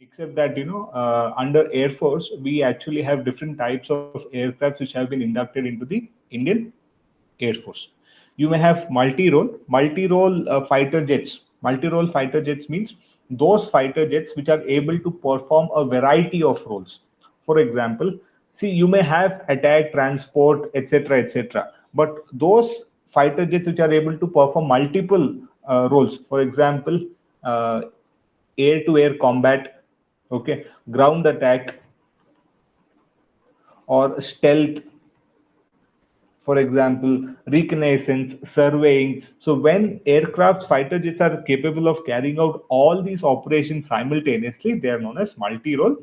except that under Air Force we actually have different types of aircrafts which have been inducted into the Indian Air Force. You may have multi-role fighter jets. Multi-role fighter jets means those fighter jets which are able to perform a variety of roles. For example, see, you may have attack, transport, etc., etc. But those fighter jets which are able to perform multiple roles, for example, uh, air-to-air combat, okay, ground attack, or stealth, for example, reconnaissance, surveying. So when aircraft fighter jets are capable of carrying out all these operations simultaneously, they are known as multi-role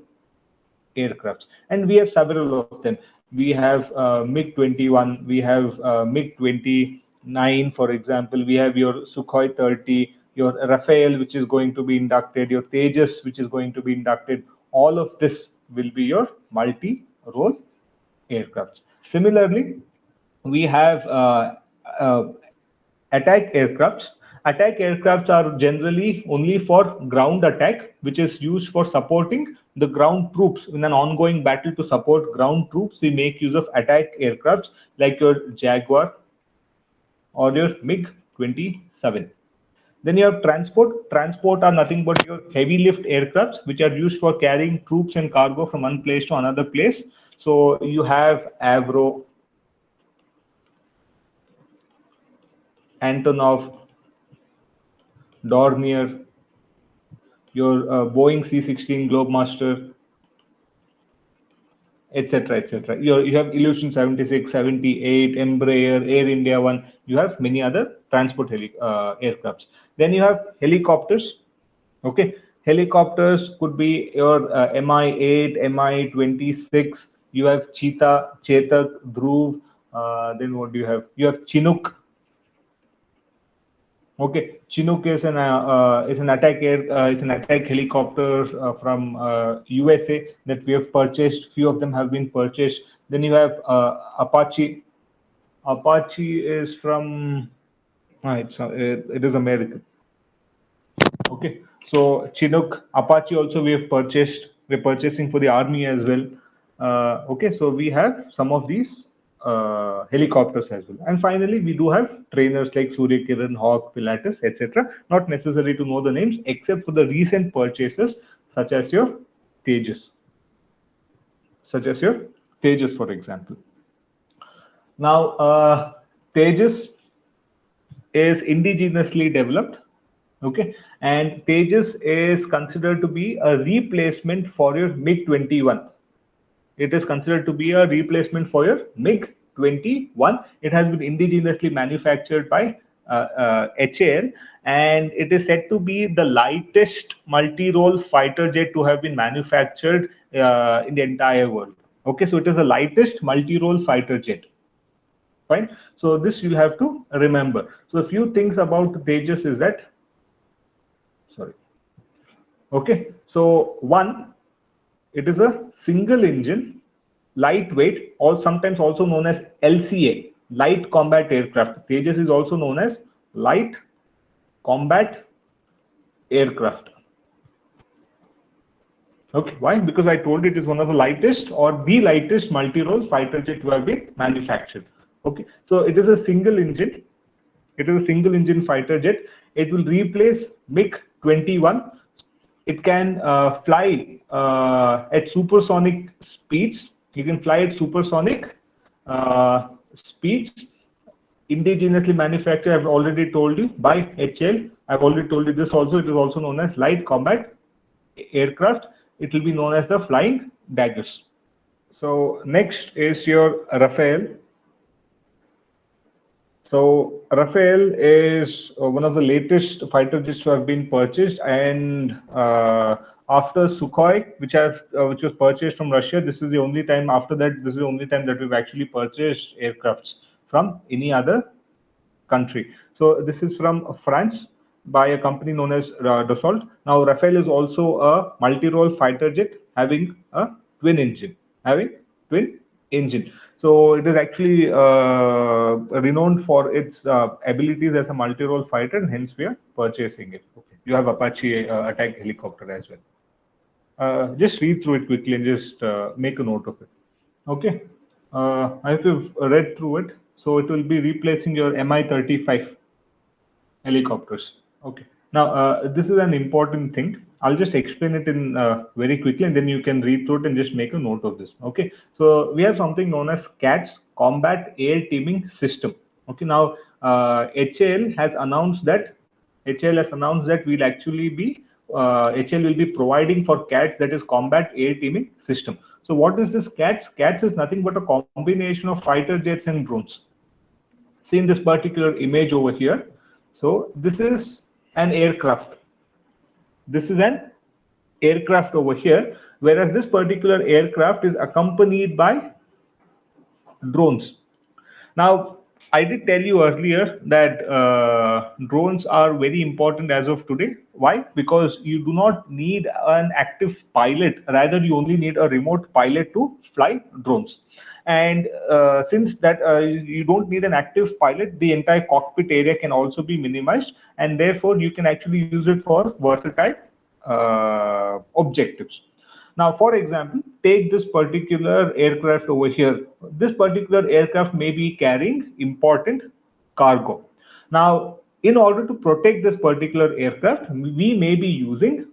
aircrafts. And we have several of them. We have MiG-21, we have MiG-29, for example, we have your Sukhoi 30, your Raphael, which is going to be inducted, your TEJAS, which is going to be inducted. All of this will be your multi-role aircrafts. Similarly, we have uh, attack aircrafts. Attack aircrafts are generally only for ground attack, which is used for supporting the ground troops in an ongoing battle. To support ground troops, we make use of attack aircrafts like your Jaguar or your MiG-27. Then you have transport. Transport are nothing but your heavy lift aircrafts, which are used for carrying troops and cargo from one place to another place. So you have Avro, Antonov, Dornier, your Boeing C-16 Globemaster, etc., etc. You have Illusion 76, 78, Embraer, Air India One. You have many other transport aircrafts. Then you have helicopters. Okay, helicopters could be your Mi-8, Mi-26. You have Cheetah, Chetak, Dhruv. Then what do you have? You have Chinook. Okay, Chinook is an attack it's an attack helicopter from USA that we have purchased. Few of them have been purchased. Then you have Apache. Apache is from it is American. Okay, so Chinook, Apache also we have purchased. We're purchasing for the army as well. Okay, so we have some of these helicopters as well. And finally, we do have trainers like Surya Kiran, Hawk, Pilatus, etc. Not necessary to know the names, except for the recent purchases, such as your Tejas, such as your Tejas, for example. Now, Tejas is indigenously developed. Okay, and Tejas is considered to be a replacement for your MiG-21. It is considered to be a replacement for your MiG-21. It has been indigenously manufactured by HAL, and it is said to be the lightest multi-role fighter jet to have been manufactured in the entire world. Okay, so it is the lightest multi-role fighter jet. Fine. So this you'll have to remember. So a few things about Tejas is that, sorry. Okay, so one, it is a single engine, lightweight, or sometimes also known as LCA, light combat aircraft. Tejas is also known as light combat aircraft. Okay, why? Because I told it is one of the lightest or the lightest multi-role fighter jet to have been manufactured. Okay, so it is a single engine. It is a single engine fighter jet. It will replace MiG-21. It can fly at supersonic speeds. You can fly at supersonic speeds. Indigenously manufactured, I've already told you, by HL. I've already told you this also. It is also known as light combat aircraft. It will be known as the flying daggers. So next is your Raphael. So Raphael is one of the latest fighter jets to have been purchased, and after Sukhoi, which was purchased from Russia, this is the only time. After that, this is the only time that we've actually purchased aircrafts from any other country. So this is from France by a company known as Dassault. Now Rafale is also a multi-role fighter jet having a twin engine, having twin engine. So it is actually renowned for its abilities as a multi-role fighter, and hence we are purchasing it. Okay. You have Apache attack helicopter as well. Just read through it quickly and just make a note of it. Okay. I hope you've read through it. So it will be replacing your Mi-35 helicopters. Okay. Now, this is an important thing. I'll just explain it in very quickly, and then you can read through it and just make a note of this. Okay. So we have something known as CATS, Combat Air Teaming System. Okay. Now, HAL has announced that we'll actually be HAL will be providing for CATS, that is Combat Air Teaming System. So what is this CATS? CATS is nothing but a combination of fighter jets and drones. See in this particular image over here. So this is an aircraft. This is an aircraft over here, whereas this particular aircraft is accompanied by drones. Now, I did tell you earlier that drones are very important as of today. Why? Because you do not need an active pilot, rather, you only need a remote pilot to fly drones. And since that you don't need an active pilot, the entire cockpit area can also be minimized, and therefore you can actually use it for versatile objectives. Now, for example, take this particular aircraft over here. This particular aircraft may be carrying important cargo. Now, in order to protect this particular aircraft, we may be using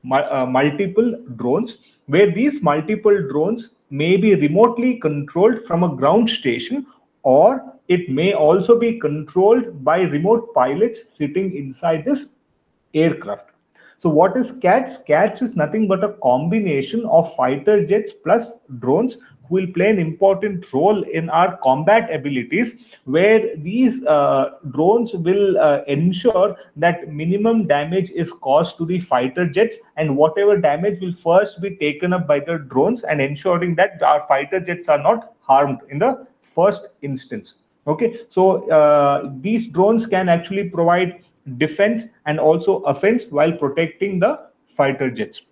multiple drones, where these multiple drones may be remotely controlled from a ground station, or it may also be controlled by remote pilots sitting inside this aircraft. So what is CATS? CATS is nothing but a combination of fighter jets plus drones who will play an important role in our combat abilities, where these drones will ensure that minimum damage is caused to the fighter jets, and whatever damage will first be taken up by the drones, and ensuring that our fighter jets are not harmed in the first instance. Okay, so these drones can actually provide defense and also offense while protecting the fighter jets.